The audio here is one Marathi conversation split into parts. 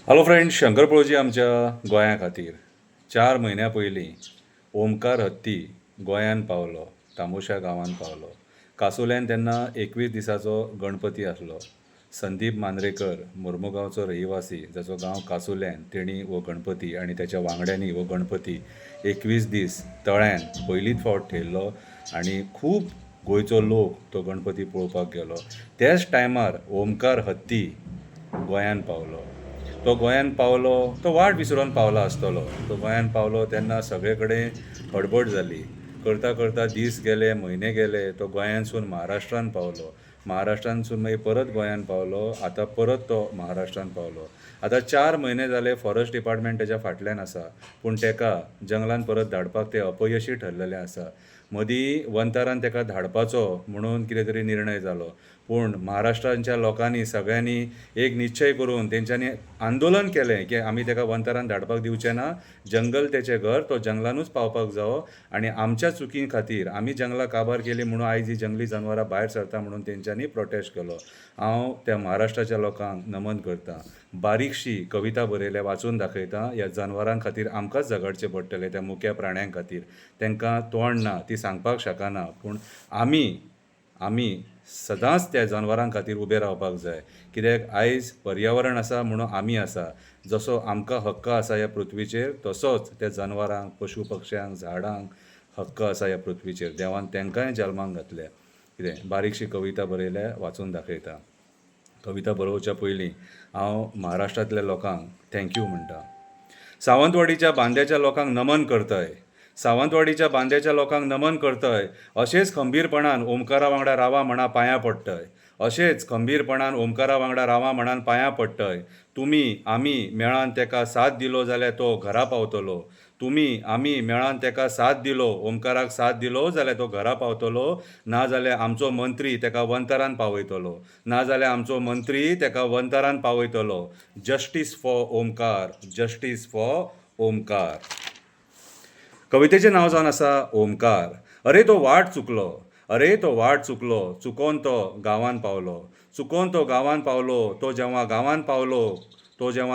हॅलो फ्रेंड्स, शंकर पळोवची आमच्या गोंया खातीर 4 म्हयन्या पयलीं ओमकार हत्ती गोंयांत पावलो, तामोशा गांवांत पावलो. कासोल्यान तेन्ना 21 दिसाचो गणपती आसलो. संदीप मांद्रेकर मुर्मुगांवचो रहिवासी, जाचो गांव कासोल्यान, तेणी हो गणपती आनी तेच्या वांगड्यांनी हो गणपती 21 दीस तळ्यान पयलींच फावट थेयल्लो आनी खूब गोंयचो लोक तो गणपती पळोवपाक गेलो. त्याच टायमार ओमकार हत्ती गोंयांत पावलो. तो गोंयांत पावलो, तो वाट विसरोन पावला आसतलो. तो गोंयांत पावलो तेन्ना सगळे कडेन हडबड जाली. करता करता दीस गेले, म्हयने गेले. तो गोंयांतसून महाराष्ट्रांत पावलो. महाराष्ट्रांतसून मागीर परत गोंयांत पावलो. आतां परत तो महाराष्ट्रांत पावलो. आतां 4 म्हयने जाले फॉरेस्ट डिपार्टमेंट तेच्या फाटल्यान आसा, पूण तेका जंगलांत परत धाडपाक ते अपयशी ठरलेले आसा. मदीं वंतारान तेका धाडपाचो म्हणून कितें तरी निर्णय जालो, पूण महाराष्ट्राच्या लोकांनी सगळ्यांनी एक निश्चय करून तेंच्यांनी आंदोलन केलें की आमी तेका वंतारान धाडपाक दिवचें ना. जंगल तेचें घर, तो जंगलानूच पावपाक जावो आनी आमच्या चुकी खातीर आमी जंगलां काबार केली म्हणून आयज ही जंगली जनवरां भायर सरता म्हणून तेंच्यांनी प्रोटेस्ट केलो. हांव त्या महाराष्ट्राच्या लोकांक नमन करतां. बारीकशी कविता बरयल्या वाचून दाखयतां. ह्या जनवरां खातीर आमकांच झगडचें पडटलें, त्या मुख्या प्राण्यां खातीर. तांकां तोंड ना, ती सांगपाक शकना, पूण आमी सदांच त्या जनवरां खातीर उबे रावपाक जाय. कित्याक आयज पर्यावरण आसा म्हणून आमी आसा. जसो आमकां हक्क आसा ह्या पृथ्वीचेर, तसोच त्या जनवरांक, पशु पक्ष्यांक, झाडांक हक्क आसा ह्या पृथ्वीचेर. देवान तांकांय जल्माक घातल्या. कितें बारीकशी कविता बरयल्या वाचून दाखयता. कविता बरोवच्या पयलीं हांव महाराष्ट्रांतल्या लोकांक थँक्यू म्हणटा. सावंतवाडीच्या बांद्याच्या लोकांक नमन करतय. सावंतवाडीच्या बांद्याच्या लोकांक नमन करतय. अशेंच खंबीरपणान ओमकारा वांगडा रावा म्हणा पांयां पडटय. अशेंच खंबीरपणान ओमकारा वांगडा रावा म्हणून पांयां पडटय. तुमी आमी मेळान तेका साथ दिलो जाल्यार तो घरा पावतलो. तुमी आमी मेळान तेका साथ दिलो, ओमकाराक साथ दिलो जाल्यार तो घरा पावतलो. नाजाल्यार आमचो मंत्री तेका वंतरान पावयतलो. नाजाल्यार आमचो मंत्री तेका वंतरान पावयतलो. Justice for Omkar, justice for Omkar. कवितेचें नांव जावन आसा ओमकार. अरे तो वाट चुकलो, अरे तो वाट चुकलो, चुकोवन तो गांवांत पावलो. चुकोवन तो गांवांत पावलो. तो जेव्हा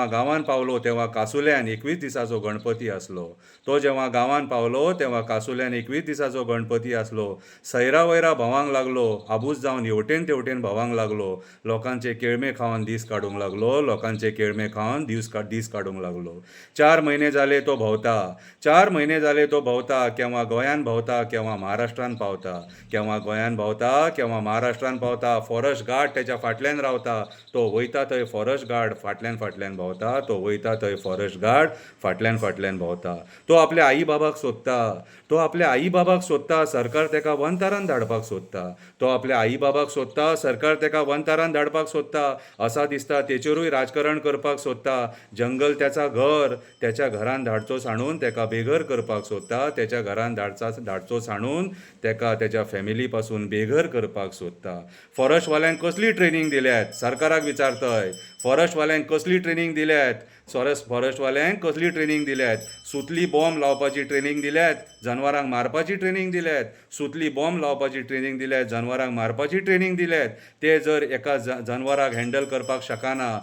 गांवांत पावलो तेव्हा कासुल्यान 21 दिसाचो गणपती आसलो. तो जेव्हा गांवांत पावलो तेव्हा कासुल्यान 21 दिसाचो गणपती आसलो. सैरा वैरा भोंवांक लागलो, आबूज जावन हेवटेन तेवटेन भोंवांक लागलो. लोकांचे केळमे खावन दीस काडूंक लागलो. लोकांचे केळमे खावन दीस काडूंक लागलो. 4 म्हयने जाले तो भोंवता. 4 म्हयने जाले तो भोंवता. केव्हा गोंयांत भोंवता, केव्हा महाराष्ट्रांत पावता. केव्हा गोंयांत भोंवता, केव्हा महाराष्ट्रांत पावता. फॉरेस्ट गार्ड तेच्या फाटल्यान रावता. तो वयता थंय फॉरेस्ट गार्ड फाटल्यान भोंवता. तो वयता थंय फॉरेस्ट गार्ड फाटल्यान भोंवता. तो आपल्या आई बाबाक सोदता. तो आपल्या आई बाबाक सोदता. सरकार तेका वंतारान धाडपाक सोदता. तो आपल्या आई बाबाक सोदता. सरकार तेका वंतारान धाडपाक सोदता. असा दिसता तेचेरूय राजकारण करपाक सोदता. जंगल त्याचा घर, त्याच्या घरान धाडचो सांडून तेका बेघर करपाक सोदता. त्याच्या घरान धाडचो सांडून तेका त्याच्या फॅमिली पासून बेघर करपाक सोदता. फॉरेस्टवाल्यांक कसली ट्रेनिंग दिल्यात सरकाराक विचारतय. फॉरेस्टवाल्यांक कसली ट्रेनिंग दिल्यात. फॉरेस्टवाल्यांक कसली ट्रेनिंग दिल्यात. सुतली बॉम्ब लावपाची ट्रेनिंग दिल्यात, जनवरांक मारपाची ट्रेनिंग दिल्यात. सुतली बॉम्ब लावपाची ट्रेनिंग दिल्यात, जनवरांक मारपाची ट्रेनिंग दिल्यात. ते जर एका जनवराक हँडल करपाक शकना,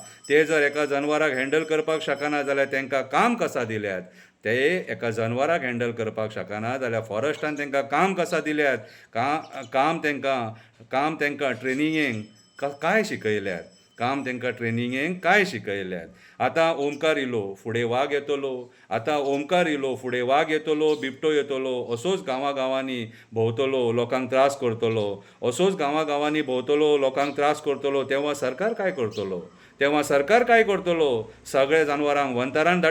जाल्यार तांकां काम कसा दिल्यात. ते एका जनवराक हँडल करपाक शकना जाल्यार फॉरेस्टान तांकां काम कसा दिल्यात. काम तांकां ट्रेनिंगेक काय शिकयल्यात. काय शिकयल्यात. आतां ओमकार इलो फुडें वाग येतलो. बिबटो येतलो. असोच गांवांनी भोंवतलो, लोकांक त्रास करतलो. तेव्हा सरकार काय करतलो. सगळे जनवरांक वंतरान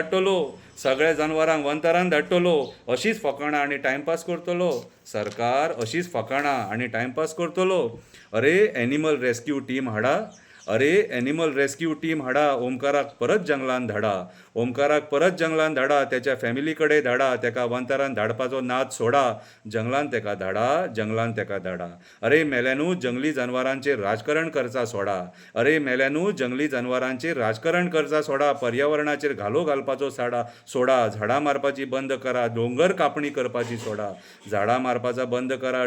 धाडटलो. अशीच फकाणां आनी टायमपास करतलो. सरकार अशीच फकाणां आनी टायमपास करतलो. अरे एनिमल रेस्क्यू टीम हाडा. ओमकाराक परत जंगलान धाडा. त्याच्या फॅमिली कडेन धाडा. तेका वंतरान धाडपाचो नाद सोडा. जंगलान तेका धाडा. अरे मेल्यानू जंगली जनवरांचेर राजकारण करचा सोडा. पर्यावरणाचेर घालो घालपाचो सोडा. झाडां मारपाची बंद करा. डोंगर कापणी करपाची सोडा.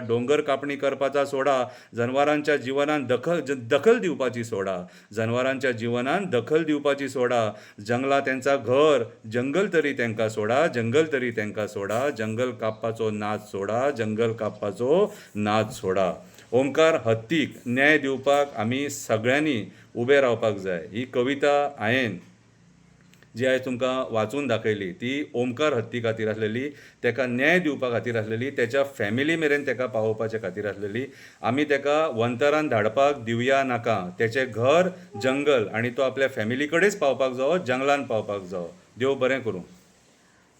डोंगर कापणी करपाचा सोडा. जनवरांच्या जिवनान दखल दिवपाची सोडा. सोडा, जनावरांच्या जिवनान दखल दिवपाची सोडा, जंगलां तेंचा घर, जंगल तरी तेंकां सोडा, जंगल तरी तेंकां सोडा, जंगल कापपाचो नाच सोडा, जंगल कापपाचो नाच सोडा. ओमकार हत्तीक न्याय दिवपाक आमी सगळ्यांनी उबे रावपाक जाय. ही कविता हांवें जी आयज तुमकां वाचून दाखयली ती ओमकार हत्ती खातीर आसलेली, ताका न्याय दिवपा खातीर आसलेली, त्याच्या फॅमिली मेरेन ताका पावोवपाचे खातीर आसलेली. आमी ताका वंतरान धाडपाक दिवया नाका. तेचें घर जंगल आनी तो आपल्या फॅमिली कडेच पावपाक जावो, जंगलान पावपाक जावो. देव बरें करूं.